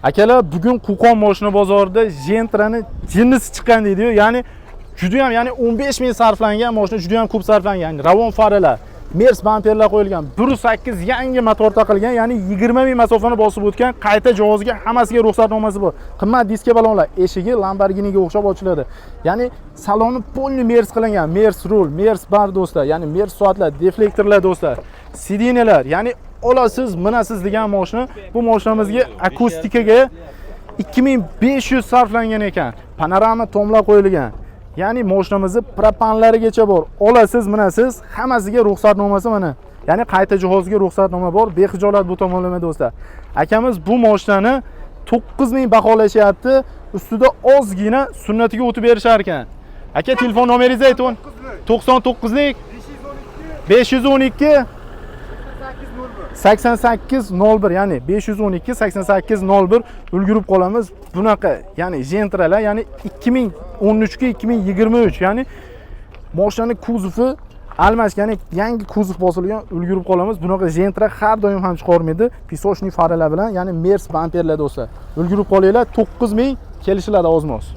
Akalar, bugun Qo'qon mashina bozorida Gentra'ni jinnisi chiqqan deydi-yu. Ya'ni juda ham, ya'ni 15 ming sarflangan mashina, juda ham ko'p sarflangan. Ya'ni Ravon faralar, Mers bamperlar qo'yilgan, 1.8 yangi motor taqilgan, ya'ni 20 ming masofani bosib o'tgan, qayta jihozga hammasiga ruxsatnomasi bor. Qimmat diska balonlar, eshigi Lamborghiniga o'xshab ochiladi. Ya'ni saloni polni Mers qilingan, Mers rul, Mers bar do'stlar, ya'ni Mers soatlar, deflektorlar do'stlar, sidinalar, ya'ni olasiz, minasiz degan mashina. Bu mashinamizga akustikaga 2500 sarflangan ekan. Panorama tomlar qo'yilgan. Ya'ni mashinamizni propanlarigacha bor. Olasiz, minasiz, hammasiga ruxsatnomasi mana. Ya'ni qayta jihozga ruxsatnoma bor. Bexijolat bu tomonlama do'stlar. Akamiz bu mashinani 9000 baholashyapti. Ustida ozgina sunnatiga o'tib berishar ekan. Aka, telefon nomeringizni ayting. 99lik 512 8801, ya'ni 512 8801 ulgurib qolamiz. Bunaqa, ya'ni Gentra'lar, ya'ni 2013 ga 2023, ya'ni mashinaning kuzovi almashgan, ya'ni yangi kuzov bosilgan, ulgurib qolamiz. Bunaqa Gentra har doim ham chiqarmaydi. Pisochniy faralar bilan, ya'ni Mers bamperlar do'stlar. Ulgurib qolinglar, 9000 kelishiladi ozmoz.